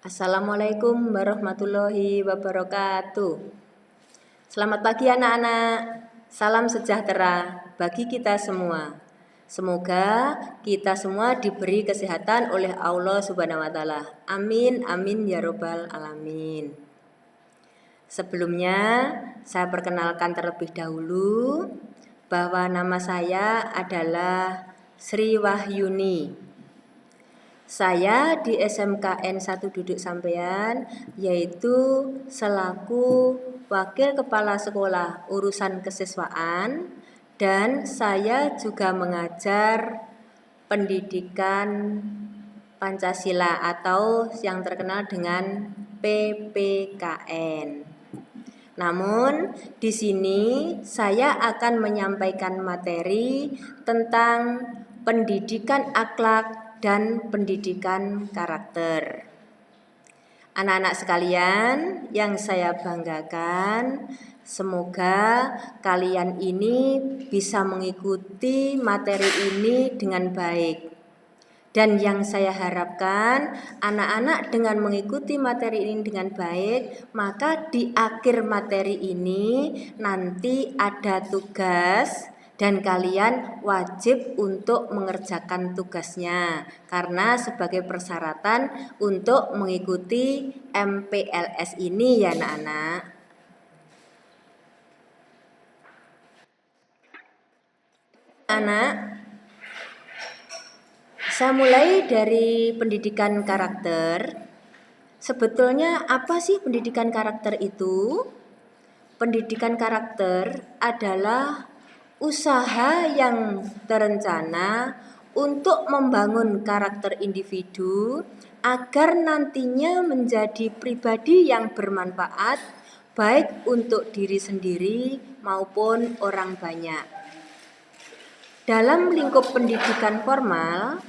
Assalamualaikum warahmatullahi wabarakatuh. Selamat pagi anak-anak. Salam sejahtera bagi kita semua. Semoga kita semua diberi kesehatan oleh Allah Subhanahu wa taala. Amin amin ya robbal alamin. Sebelumnya saya perkenalkan terlebih dahulu bahwa nama saya adalah Sri Wahyuni. Saya di SMKN 1 Duduk Sampean, yaitu selaku Wakil Kepala Sekolah Urusan Kesiswaan, dan saya juga mengajar pendidikan Pancasila atau yang terkenal dengan PPKN. Namun di sini saya akan menyampaikan materi tentang pendidikan akhlak dan pendidikan karakter. Anak-anak sekalian yang saya banggakan, semoga kalian ini bisa mengikuti materi ini dengan baik. Dan yang saya harapkan anak-anak dengan mengikuti materi ini dengan baik, maka di akhir materi ini nanti ada tugas dan kalian wajib untuk mengerjakan tugasnya karena sebagai persyaratan untuk mengikuti MPLS ini ya anak-anak. Saya mulai dari pendidikan karakter. Sebetulnya apa sih pendidikan karakter itu? Pendidikan karakter adalah usaha yang terencana untuk membangun karakter individu agar nantinya menjadi pribadi yang bermanfaat baik untuk diri sendiri maupun orang banyak. Dalam lingkup pendidikan formal,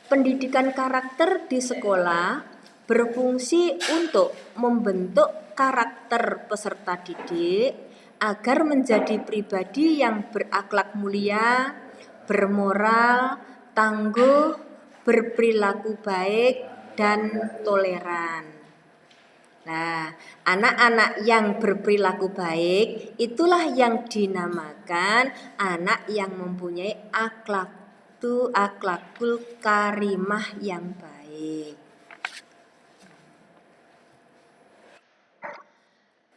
pendidikan karakter di sekolah berfungsi untuk membentuk karakter peserta didik agar menjadi pribadi yang berakhlak mulia, bermoral, tangguh, berperilaku baik, dan toleran. Nah, anak-anak yang berperilaku baik itulah yang dinamakan anak yang mempunyai akhlakul karimah yang baik.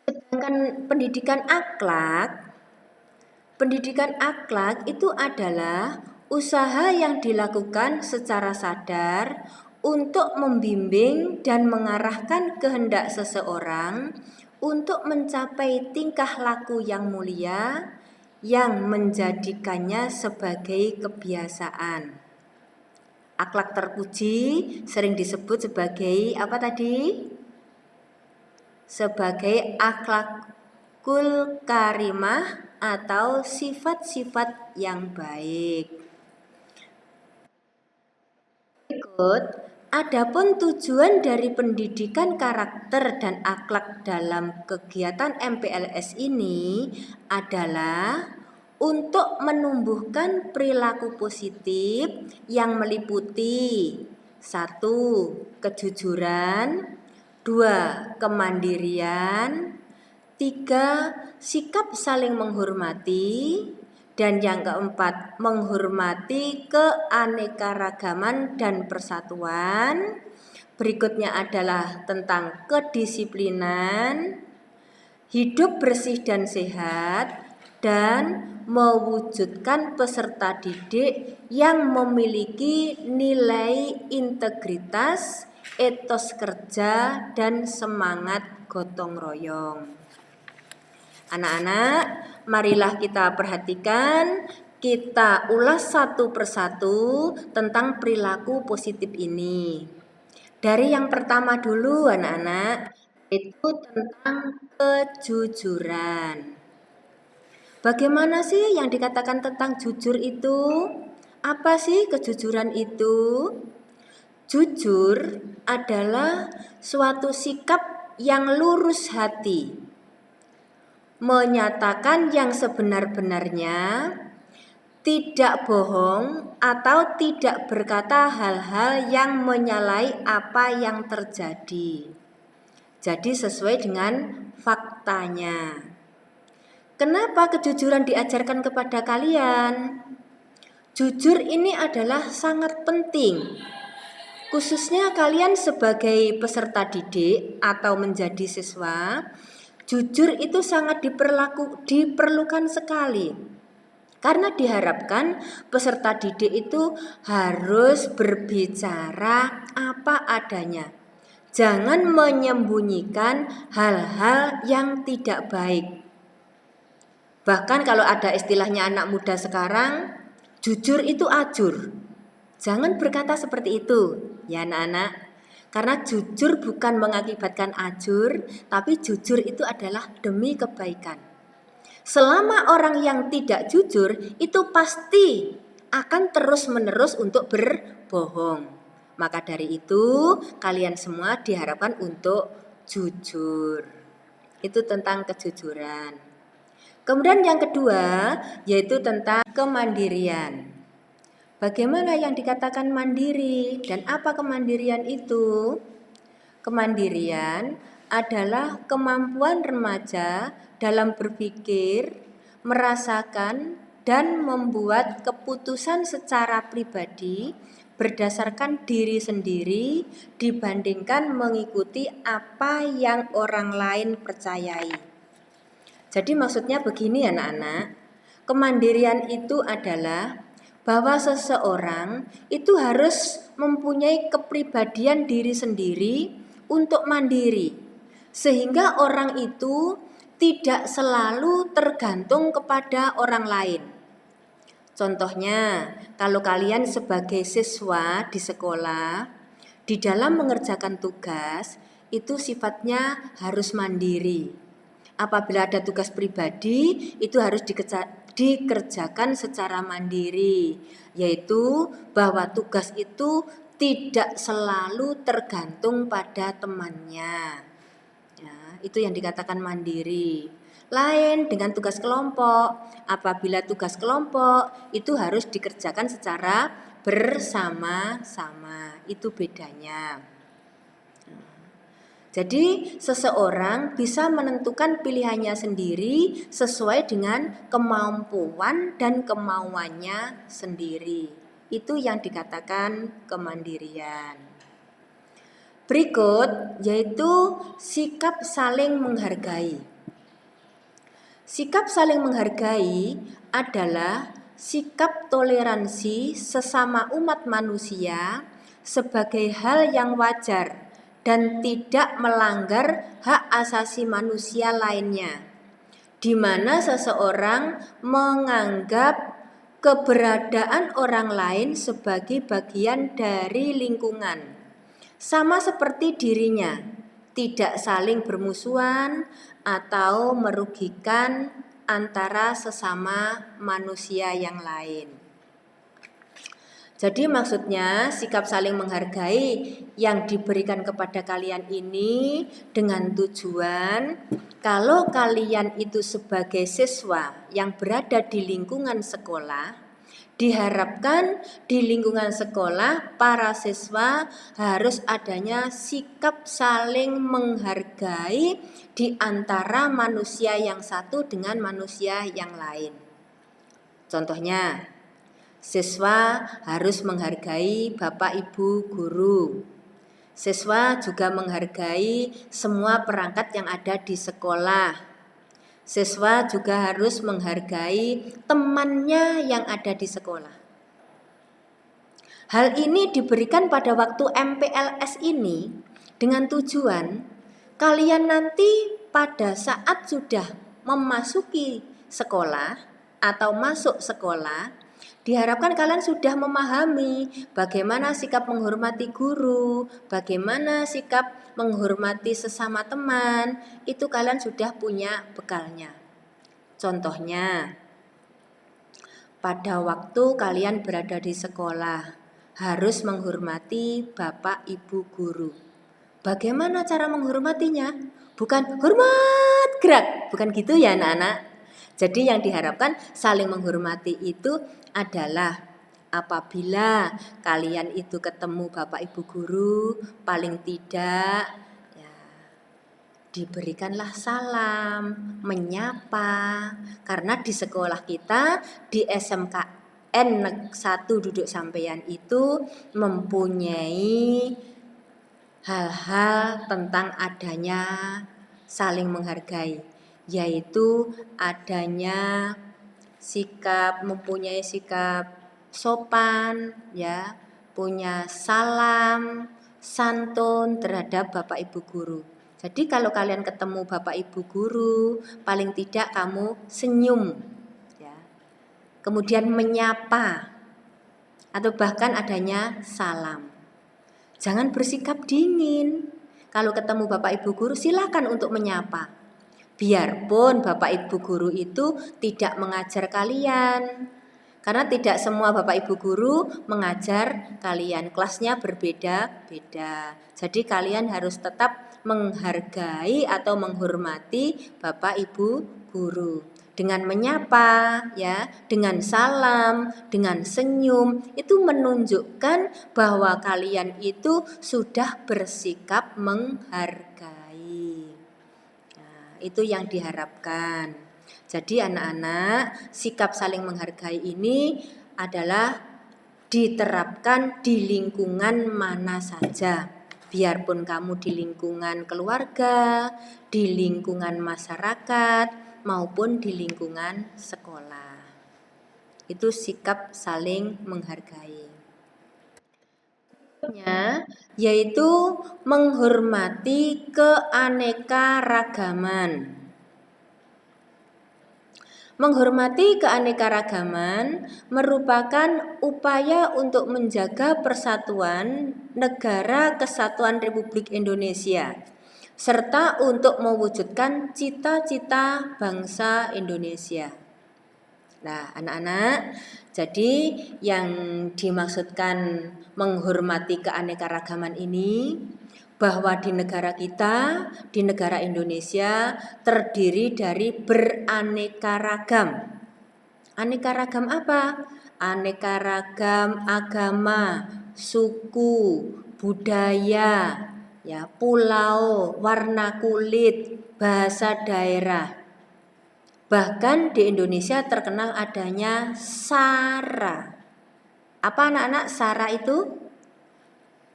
Sedangkan pendidikan akhlak itu adalah usaha yang dilakukan secara sadar untuk membimbing dan mengarahkan kehendak seseorang untuk mencapai tingkah laku yang mulia yang menjadikannya sebagai kebiasaan. Akhlak terpuji sering disebut sebagai apa tadi? Sebagai akhlakul karimah atau sifat-sifat yang baik. Berikut, adapun tujuan dari pendidikan karakter dan akhlak dalam kegiatan MPLS ini adalah untuk menumbuhkan perilaku positif yang meliputi 1. Kejujuran, 2. Kemandirian, 3. Sikap saling menghormati, dan yang keempat menghormati keanekaragaman dan persatuan. Berikutnya adalah tentang kedisiplinan, hidup bersih dan sehat, dan mewujudkan peserta didik yang memiliki nilai integritas, etos kerja, dan semangat gotong royong. Anak-anak, marilah kita perhatikan, kita ulas satu persatu tentang perilaku positif ini. Dari yang pertama dulu anak-anak, itu tentang kejujuran. Bagaimana sih yang dikatakan tentang jujur itu? Apa sih kejujuran itu? Jujur adalah suatu sikap yang lurus hati, menyatakan yang sebenar-benarnya, tidak bohong atau tidak berkata hal-hal yang menyalahi apa yang terjadi. Jadi sesuai dengan faktanya. Kenapa kejujuran diajarkan kepada kalian? Jujur ini adalah sangat penting. Khususnya kalian sebagai peserta didik atau menjadi siswa, jujur itu sangat diperlukan sekali. Karena diharapkan peserta didik itu harus berbicara apa adanya. Jangan menyembunyikan hal-hal yang tidak baik. Bahkan kalau ada istilahnya anak muda sekarang, jujur itu ajur. Jangan berkata seperti itu, ya anak-anak. Karena jujur bukan mengakibatkan ajur, tapi jujur itu adalah demi kebaikan. Selama orang yang tidak jujur itu pasti akan terus-menerus untuk berbohong. Maka dari itu kalian semua diharapkan untuk jujur. Itu tentang kejujuran. Kemudian yang kedua yaitu tentang kemandirian. Bagaimana yang dikatakan mandiri dan apa kemandirian itu? Kemandirian adalah kemampuan remaja dalam berpikir, merasakan, dan membuat keputusan secara pribadi berdasarkan diri sendiri dibandingkan mengikuti apa yang orang lain percayai. Jadi maksudnya begini anak-anak, kemandirian itu adalah bahwa seseorang itu harus mempunyai kepribadian diri sendiri untuk mandiri, sehingga orang itu tidak selalu tergantung kepada orang lain. Contohnya, kalau kalian sebagai siswa di sekolah, di dalam mengerjakan tugas, itu sifatnya harus mandiri. Apabila ada tugas pribadi, itu harus dikerjakan secara mandiri, yaitu bahwa tugas itu tidak selalu tergantung pada temannya. Ya, itu yang dikatakan mandiri. Lain dengan tugas kelompok. Apabila tugas kelompok itu harus dikerjakan secara bersama-sama. Itu bedanya. Jadi seseorang bisa menentukan pilihannya sendiri sesuai dengan kemampuan dan kemauannya sendiri. Itu yang dikatakan kemandirian. Berikut yaitu sikap saling menghargai. Sikap saling menghargai adalah sikap toleransi sesama umat manusia sebagai hal yang wajar dan tidak melanggar hak asasi manusia lainnya, di mana seseorang menganggap keberadaan orang lain sebagai bagian dari lingkungan, sama seperti dirinya, tidak saling bermusuhan atau merugikan antara sesama manusia yang lain. Jadi maksudnya sikap saling menghargai yang diberikan kepada kalian ini dengan tujuan kalau kalian itu sebagai siswa yang berada di lingkungan sekolah, diharapkan di lingkungan sekolah para siswa harus adanya sikap saling menghargai di antara manusia yang satu dengan manusia yang lain. Contohnya, siswa harus menghargai Bapak Ibu guru. Siswa juga menghargai semua perangkat yang ada di sekolah. Siswa juga harus menghargai temannya yang ada di sekolah. Hal ini diberikan pada waktu MPLS ini dengan tujuan kalian nanti pada saat sudah memasuki sekolah atau masuk sekolah, diharapkan kalian sudah memahami bagaimana sikap menghormati guru, bagaimana sikap menghormati sesama teman, itu kalian sudah punya bekalnya. Contohnya, pada waktu kalian berada di sekolah, harus menghormati Bapak Ibu guru. Bagaimana cara menghormatinya? Bukan hormat gerak, bukan gitu ya anak-anak. Jadi yang diharapkan saling menghormati itu adalah apabila kalian itu ketemu Bapak Ibu guru, paling tidak ya, diberikanlah salam, menyapa. Karena di sekolah kita, di SMKN 1 Duduk Sampeyan itu mempunyai hal-hal tentang adanya saling menghargai, yaitu adanya mempunyai sikap sopan, ya, punya salam santun terhadap Bapak Ibu guru. Jadi kalau kalian ketemu Bapak Ibu guru, paling tidak kamu senyum, ya. Kemudian menyapa atau bahkan adanya salam. Jangan bersikap dingin. Kalau ketemu Bapak Ibu guru silakan untuk menyapa. Biarpun Bapak Ibu guru itu tidak mengajar kalian. Karena tidak semua Bapak Ibu guru mengajar kalian. Kelasnya berbeda-beda. Jadi kalian harus tetap menghargai atau menghormati Bapak Ibu guru. Dengan menyapa, ya, dengan salam, dengan senyum, itu menunjukkan bahwa kalian itu sudah bersikap menghargai. Nah, itu yang diharapkan. Jadi anak-anak, sikap saling menghargai ini adalah diterapkan di lingkungan mana saja. Biarpun kamu di lingkungan keluarga, di lingkungan masyarakat, maupun di lingkungan sekolah. Itu sikap saling menghargai. Yaitu menghormati keanekaragaman. Menghormati keanekaragaman merupakan upaya untuk menjaga persatuan Negara Kesatuan Republik Indonesia serta untuk mewujudkan cita-cita bangsa Indonesia. Nah, anak-anak, jadi yang dimaksudkan menghormati keanekaragaman ini bahwa di negara kita, di negara Indonesia terdiri dari beraneka ragam. Aneka ragam apa? Aneka ragam agama, suku, budaya, ya, pulau, warna kulit, bahasa daerah. Bahkan di Indonesia terkenal adanya SARA. Apa anak-anak SARA itu?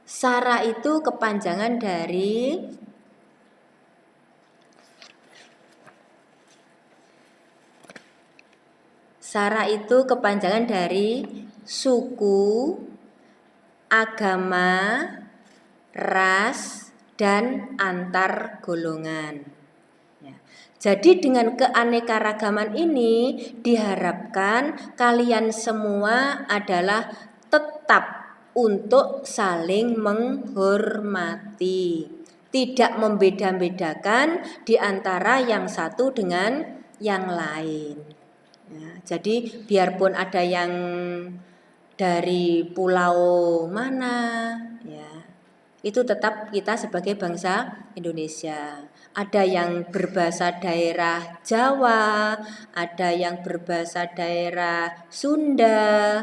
SARA itu kepanjangan dari suku, agama, ras, dan antar golongan. Ya. Jadi dengan keanekaragaman ini diharapkan kalian semua adalah tetap untuk saling menghormati, tidak membeda-bedakan di antara yang satu dengan yang lain. Ya, jadi biarpun ada yang dari pulau mana, ya, itu tetap kita sebagai bangsa Indonesia. Ada yang berbahasa daerah Jawa, ada yang berbahasa daerah Sunda,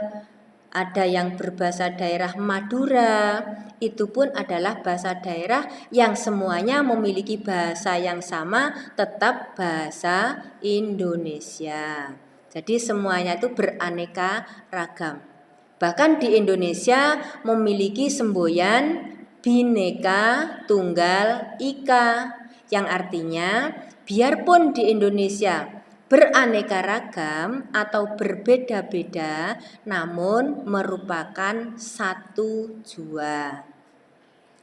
ada yang berbahasa daerah Madura. Itu pun adalah bahasa daerah yang semuanya memiliki bahasa yang sama, tetap bahasa Indonesia. Jadi semuanya itu beraneka ragam. Bahkan di Indonesia memiliki semboyan Bhinneka Tunggal Ika, yang artinya biarpun di Indonesia beraneka ragam atau berbeda-beda, namun merupakan satu jua.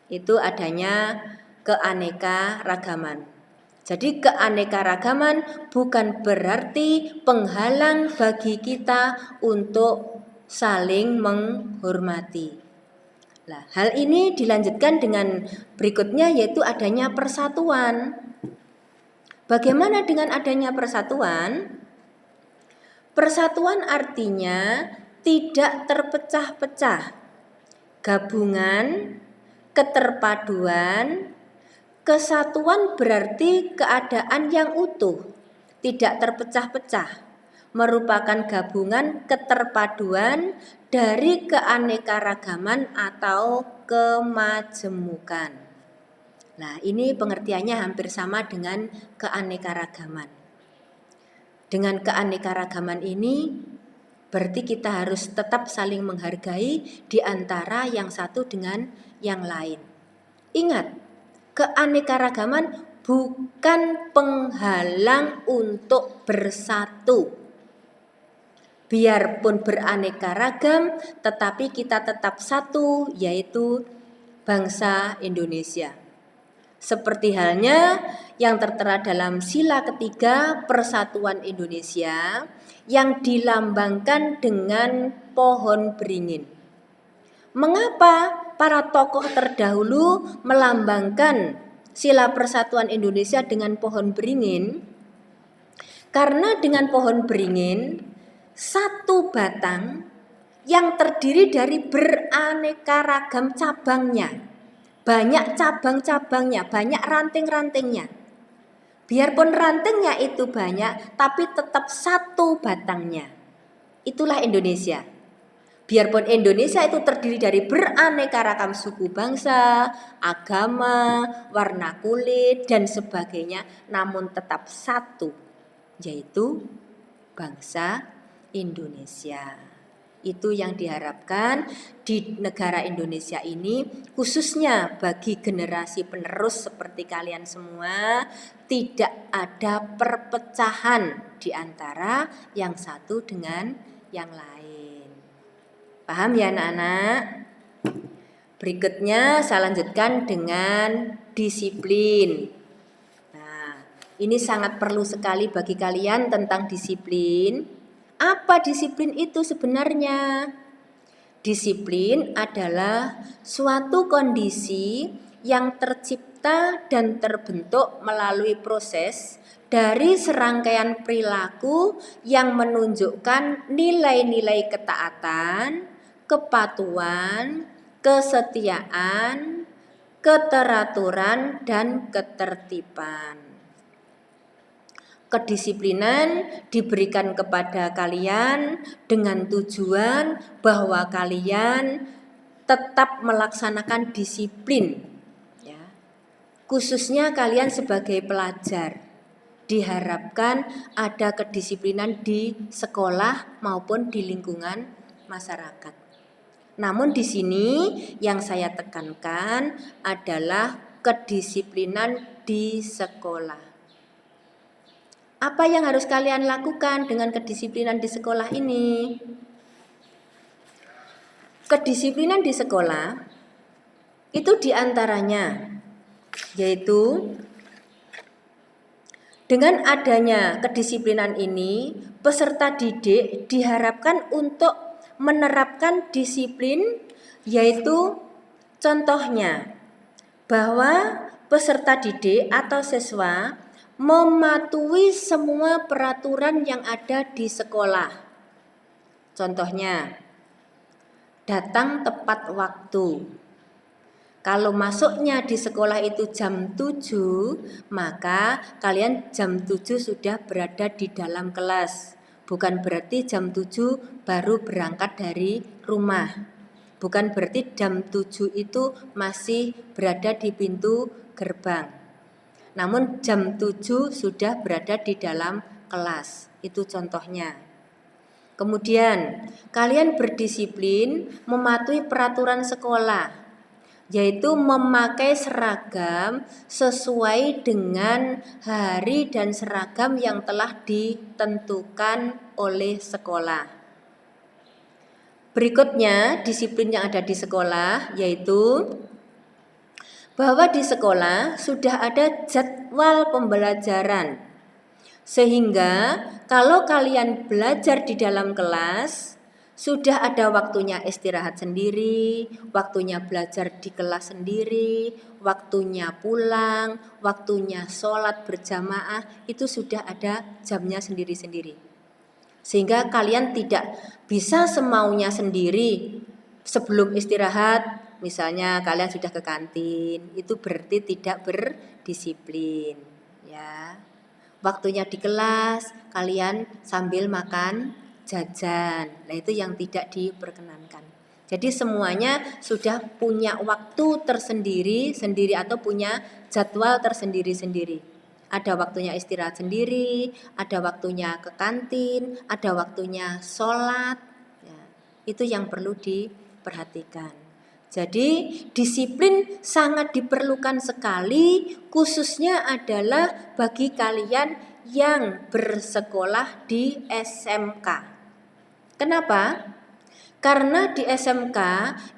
Itu adanya keanekaragaman. Jadi keanekaragaman bukan berarti penghalang bagi kita untuk saling menghormati. Nah, hal ini dilanjutkan dengan berikutnya, yaitu adanya persatuan. Bagaimana dengan adanya persatuan? Persatuan artinya tidak terpecah-pecah. Gabungan, keterpaduan, kesatuan berarti keadaan yang utuh, tidak terpecah-pecah, merupakan gabungan keterpaduan dari keanekaragaman atau kemajemukan. Nah, ini pengertiannya hampir sama dengan keanekaragaman. Dengan keanekaragaman ini berarti kita harus tetap saling menghargai di antara yang satu dengan yang lain. Ingat, keanekaragaman bukan penghalang untuk bersatu. Biarpun beraneka ragam, tetapi kita tetap satu, yaitu bangsa Indonesia. Seperti halnya yang tertera dalam sila ketiga Persatuan Indonesia yang dilambangkan dengan pohon beringin. Mengapa para tokoh terdahulu melambangkan sila Persatuan Indonesia dengan pohon beringin? Karena dengan pohon beringin, satu batang yang terdiri dari beraneka ragam cabangnya, banyak cabang-cabangnya, banyak ranting-rantingnya. Biarpun rantingnya itu banyak, tapi tetap satu batangnya. Itulah Indonesia. Biarpun Indonesia itu terdiri dari beraneka ragam suku bangsa, agama, warna kulit, dan sebagainya, namun tetap satu, yaitu bangsa Indonesia. Itu yang diharapkan di negara Indonesia ini, khususnya bagi generasi penerus seperti kalian semua, tidak ada perpecahan di antara yang satu dengan yang lain. Paham ya anak-anak? Berikutnya saya lanjutkan dengan disiplin. Nah, ini sangat perlu sekali bagi kalian tentang disiplin. Apa disiplin itu sebenarnya? Disiplin adalah suatu kondisi yang tercipta dan terbentuk melalui proses dari serangkaian perilaku yang menunjukkan nilai-nilai ketaatan, kepatuhan, kesetiaan, keteraturan, dan ketertiban. Kedisiplinan diberikan kepada kalian dengan tujuan bahwa kalian tetap melaksanakan disiplin, ya. Khususnya kalian sebagai pelajar, diharapkan ada kedisiplinan di sekolah maupun di lingkungan masyarakat. Namun di sini yang saya tekankan adalah kedisiplinan di sekolah. Apa yang harus kalian lakukan dengan kedisiplinan di sekolah ini? Kedisiplinan di sekolah itu diantaranya yaitu dengan adanya kedisiplinan ini, peserta didik diharapkan untuk menerapkan disiplin, yaitu contohnya bahwa peserta didik atau siswa mematuhi semua peraturan yang ada di sekolah. Contohnya, datang tepat waktu. Kalau masuknya di sekolah itu jam 7, maka kalian jam 7 sudah berada di dalam kelas. Bukan berarti jam 7 baru berangkat dari rumah. Bukan berarti jam 7 itu masih berada di pintu gerbang. Namun jam 7 sudah berada di dalam kelas. Itu contohnya. Kemudian, kalian berdisiplin mematuhi peraturan sekolah, yaitu memakai seragam sesuai dengan hari dan seragam yang telah ditentukan oleh sekolah. Berikutnya, disiplin yang ada di sekolah yaitu bahwa di sekolah sudah ada jadwal pembelajaran. Sehingga kalau kalian belajar di dalam kelas, sudah ada waktunya istirahat sendiri, waktunya belajar di kelas sendiri, waktunya pulang, waktunya sholat berjamaah, itu sudah ada jamnya sendiri-sendiri. Sehingga kalian tidak bisa semaunya sendiri sebelum istirahat. Misalnya kalian sudah ke kantin, itu berarti tidak berdisiplin, ya. Waktunya di kelas, kalian sambil makan jajan. Nah, itu yang tidak diperkenankan. Jadi semuanya sudah punya waktu tersendiri atau punya jadwal tersendiri-sendiri. Ada waktunya istirahat sendiri, ada waktunya ke kantin, ada waktunya sholat. Ya, itu yang perlu diperhatikan. Jadi disiplin sangat diperlukan sekali, khususnya adalah bagi kalian yang bersekolah di SMK. Kenapa? Karena di SMK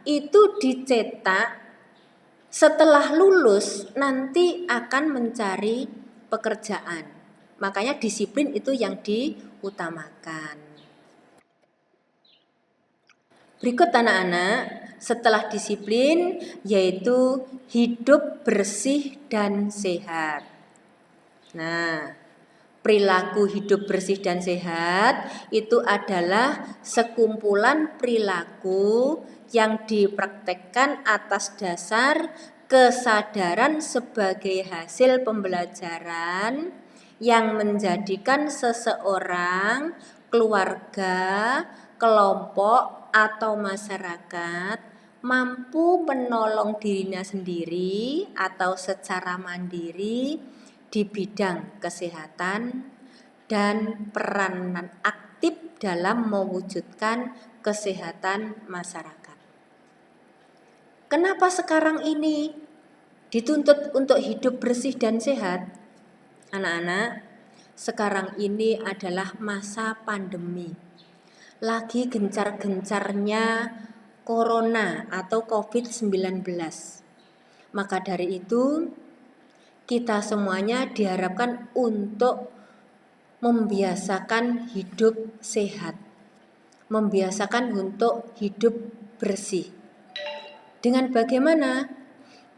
itu dicetak setelah lulus nanti akan mencari pekerjaan. Makanya disiplin itu yang diutamakan. Berikut anak-anak, setelah disiplin yaitu hidup bersih dan sehat. Nah, perilaku hidup bersih dan sehat itu adalah sekumpulan perilaku yang dipraktekkan atas dasar kesadaran sebagai hasil pembelajaran yang menjadikan seseorang, keluarga, kelompok atau masyarakat mampu menolong dirinya sendiri atau secara mandiri di bidang kesehatan dan peranan aktif dalam mewujudkan kesehatan masyarakat. Kenapa sekarang ini dituntut untuk hidup bersih dan sehat? Anak-anak, sekarang ini adalah masa pandemi. Lagi gencar-gencarnya corona atau COVID-19. Maka dari itu, kita semuanya diharapkan untuk membiasakan hidup sehat. Membiasakan untuk hidup bersih. Dengan bagaimana?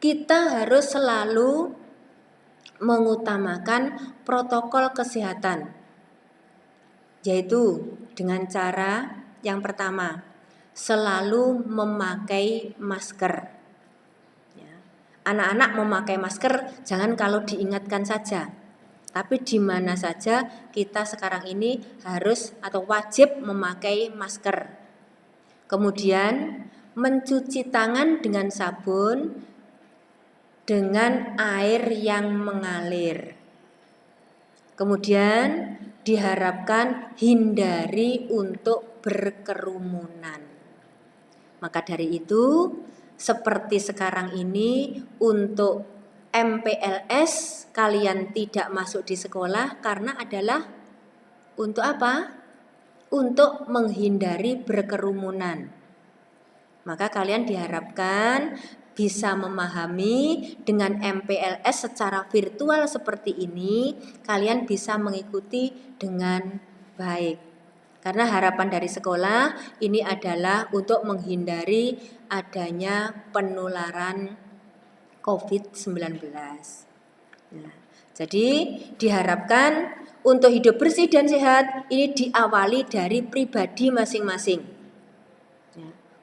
Kita harus selalu mengutamakan protokol kesehatan, yaitu dengan cara yang pertama, selalu memakai masker. Anak-anak memakai masker jangan kalau diingatkan saja, tapi di mana saja kita sekarang ini harus atau wajib memakai masker. Kemudian mencuci tangan dengan sabun dengan air yang mengalir. Kemudian diharapkan hindari untuk berkerumunan. Maka dari itu, seperti sekarang ini untuk MPLS kalian tidak masuk di sekolah karena adalah untuk apa? Untuk menghindari berkerumunan. Maka kalian diharapkan bisa memahami dengan MPLS secara virtual seperti ini, kalian bisa mengikuti dengan baik. Karena harapan dari sekolah ini adalah untuk menghindari adanya penularan COVID-19. Nah, jadi diharapkan untuk hidup bersih dan sehat ini diawali dari pribadi masing-masing.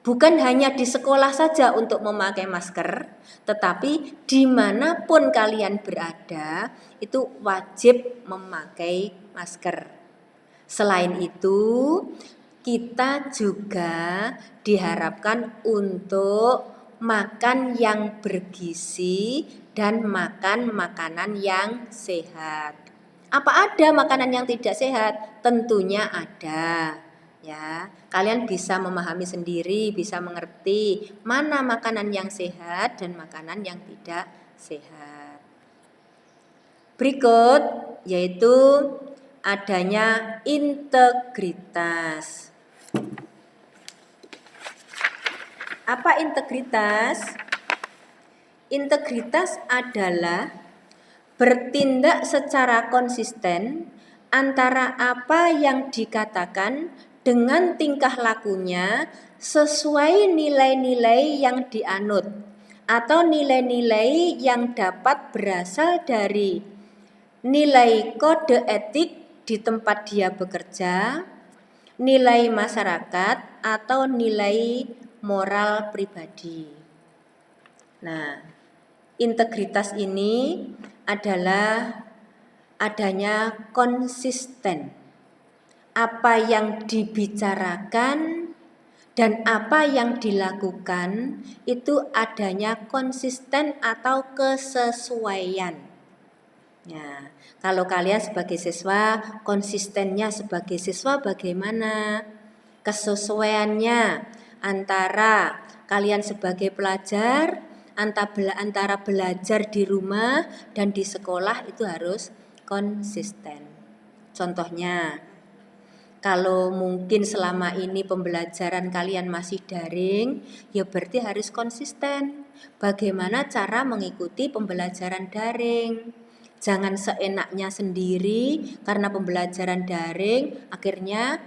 Bukan hanya di sekolah saja untuk memakai masker, tetapi dimanapun kalian berada itu wajib memakai masker. Selain itu, kita juga diharapkan untuk makan yang bergizi dan makan makanan yang sehat. Apa ada makanan yang tidak sehat? Tentunya ada. Ya, kalian bisa memahami sendiri, bisa mengerti mana makanan yang sehat dan makanan yang tidak sehat. Berikut yaitu adanya integritas. Apa integritas? Integritas adalah bertindak secara konsisten antara apa yang dikatakan dengan tingkah lakunya sesuai nilai-nilai yang dianut atau nilai-nilai yang dapat berasal dari nilai kode etik di tempat dia bekerja, nilai masyarakat atau nilai moral pribadi. Nah, integritas ini adalah adanya konsisten. Apa yang dibicarakan dan apa yang dilakukan itu adanya konsisten atau kesesuaian. Ya, kalau kalian sebagai siswa, konsistennya sebagai siswa bagaimana? Kesesuaiannya antara kalian sebagai pelajar, antara belajar di rumah dan di sekolah itu harus konsisten. Contohnya, kalau mungkin selama ini pembelajaran kalian masih daring, ya berarti harus konsisten. Bagaimana cara mengikuti pembelajaran daring? Jangan seenaknya sendiri karena pembelajaran daring akhirnya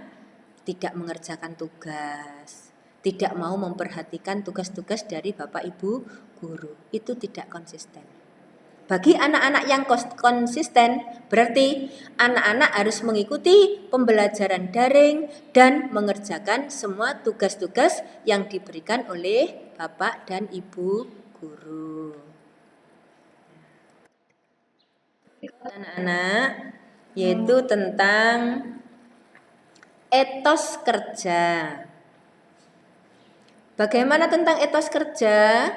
tidak mengerjakan tugas, tidak mau memperhatikan tugas-tugas dari Bapak Ibu guru. Itu tidak konsisten. Bagi anak-anak yang konsisten, berarti anak-anak harus mengikuti pembelajaran daring dan mengerjakan semua tugas-tugas yang diberikan oleh Bapak dan Ibu guru. Anak-anak, yaitu tentang etos kerja. Bagaimana tentang etos kerja?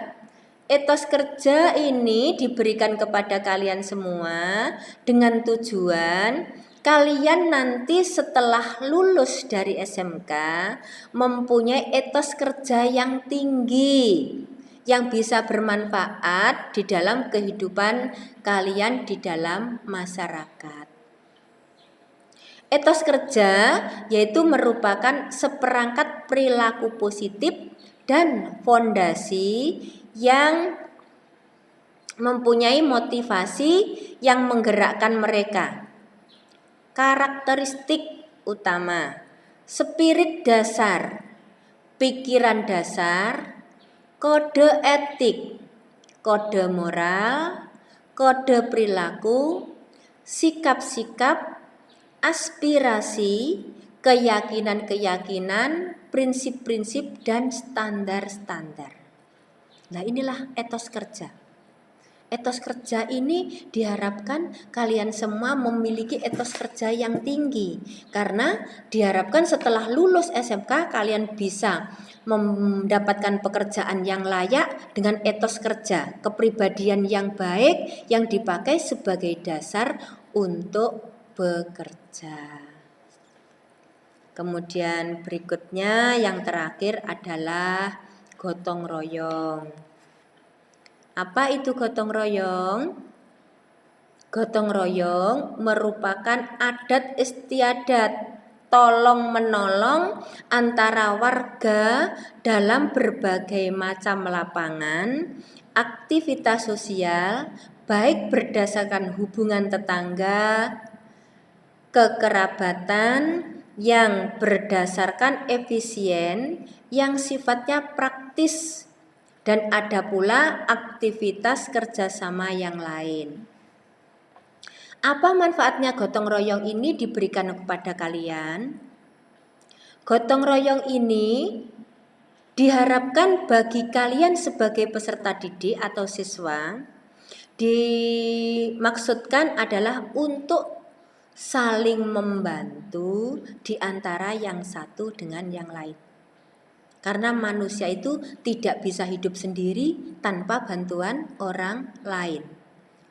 Etos kerja ini diberikan kepada kalian semua dengan tujuan kalian nanti setelah lulus dari SMK mempunyai etos kerja yang tinggi yang bisa bermanfaat di dalam kehidupan kalian di dalam masyarakat. Etos kerja yaitu merupakan seperangkat perilaku positif dan fondasi yang mempunyai motivasi yang menggerakkan mereka. Karakteristik utama, spirit dasar, pikiran dasar, kode etik, kode moral, kode perilaku, sikap-sikap, aspirasi, keyakinan-keyakinan, prinsip-prinsip, dan standar-standar. Nah, inilah etos kerja. Etos kerja ini diharapkan kalian semua memiliki etos kerja yang tinggi. Karena diharapkan setelah lulus SMK kalian bisa mendapatkan pekerjaan yang layak dengan etos kerja, kepribadian yang baik yang dipakai sebagai dasar untuk bekerja. Kemudian berikutnya yang terakhir adalah gotong royong. Apa itu gotong royong? Gotong royong merupakan adat istiadat tolong menolong antara warga dalam berbagai macam lapangan, aktivitas sosial, baik berdasarkan hubungan tetangga, kekerabatan yang berdasarkan efisien, yang sifatnya praktis, dan ada pula aktivitas kerjasama yang lain. Apa manfaatnya gotong royong ini diberikan kepada kalian? Gotong royong ini diharapkan bagi kalian sebagai peserta didik atau siswa, dimaksudkan adalah untuk saling membantu di antara yang satu dengan yang lain. Karena manusia itu tidak bisa hidup sendiri tanpa bantuan orang lain.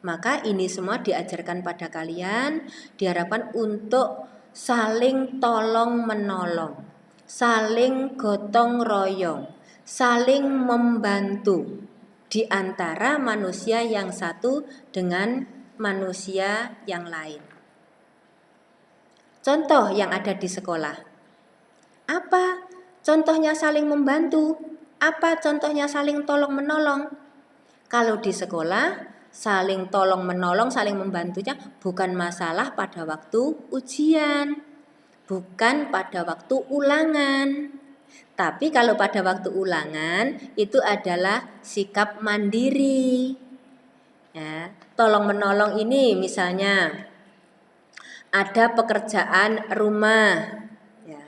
Maka ini semua diajarkan pada kalian, diharapkan untuk saling tolong menolong, saling gotong royong, saling membantu di antara manusia yang satu dengan manusia yang lain. Contoh yang ada di sekolah. Apa contohnya saling membantu? Apa contohnya saling tolong menolong? Kalau di sekolah, saling tolong menolong, saling membantunya bukan masalah pada waktu ujian, bukan pada waktu ulangan. Tapi kalau pada waktu ulangan itu adalah sikap mandiri. Ya, tolong menolong ini misalnya ada pekerjaan rumah, ya.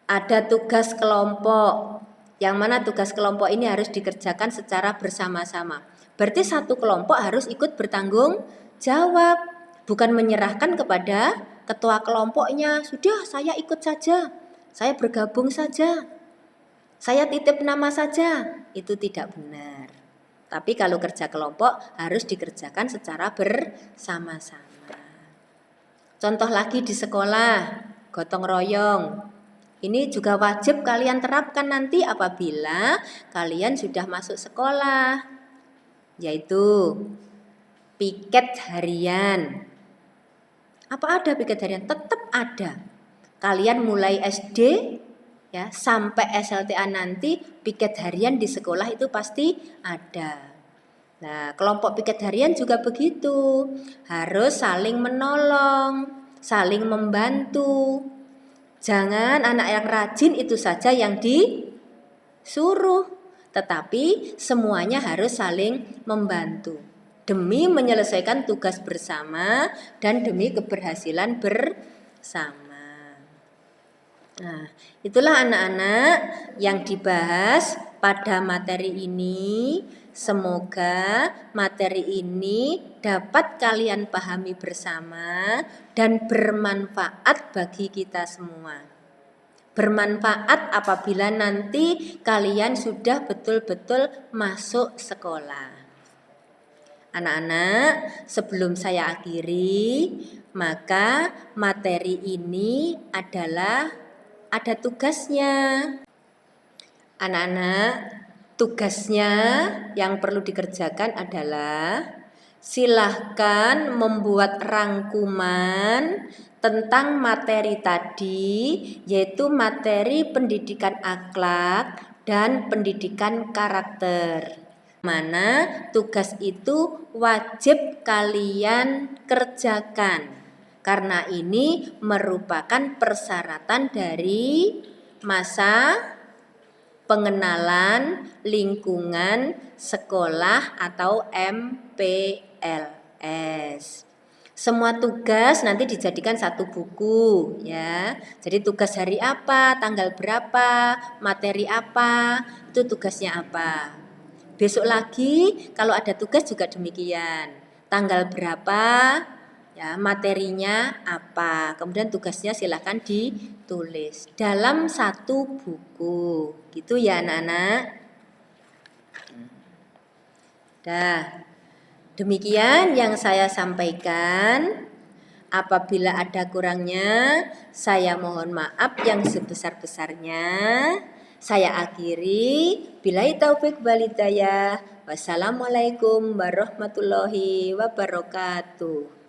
Ada tugas kelompok, yang mana tugas kelompok ini harus dikerjakan secara bersama-sama. Berarti satu kelompok harus ikut bertanggung jawab. Bukan menyerahkan kepada ketua kelompoknya, sudah saya ikut saja, saya bergabung saja, saya titip nama saja. Itu tidak benar. Tapi kalau kerja kelompok harus dikerjakan secara bersama-sama. Contoh lagi di sekolah, gotong royong. Ini juga wajib kalian terapkan nanti apabila kalian sudah masuk sekolah, yaitu piket harian. Apa ada piket harian? Tetap ada. Kalian mulai SD ya sampai SLTA nanti piket harian di sekolah itu pasti ada. Nah, kelompok piket harian juga begitu. Harus saling menolong, saling membantu. Jangan anak yang rajin itu saja yang disuruh, tetapi semuanya harus saling membantu demi menyelesaikan tugas bersama dan demi keberhasilan bersama. Nah, itulah anak-anak yang dibahas pada materi ini. Semoga materi ini dapat kalian pahami bersama dan bermanfaat bagi kita semua. Bermanfaat apabila nanti kalian sudah betul-betul masuk sekolah. Anak-anak, sebelum saya akhiri, maka materi ini adalah ada tugasnya. Anak-anak, tugasnya yang perlu dikerjakan adalah silahkan membuat rangkuman tentang materi tadi, yaitu materi pendidikan akhlak dan pendidikan karakter. Mana tugas itu wajib kalian kerjakan, karena ini merupakan persyaratan dari masa pengenalan lingkungan sekolah atau MPLS. Semua tugas nanti dijadikan satu buku ya. Jadi tugas hari apa, tanggal berapa, materi apa, itu tugasnya apa. Besok lagi kalau ada tugas juga demikian. Tanggal berapa, ya, materinya apa. Kemudian tugasnya silakan ditulis dalam satu buku. Gitu ya anak-anak. Demikian yang saya sampaikan. Apabila ada kurangnya, saya mohon maaf yang sebesar-besarnya. Saya akhiri. Billahi taufik wal hidayah. Wassalamualaikum warahmatullahi wabarakatuh.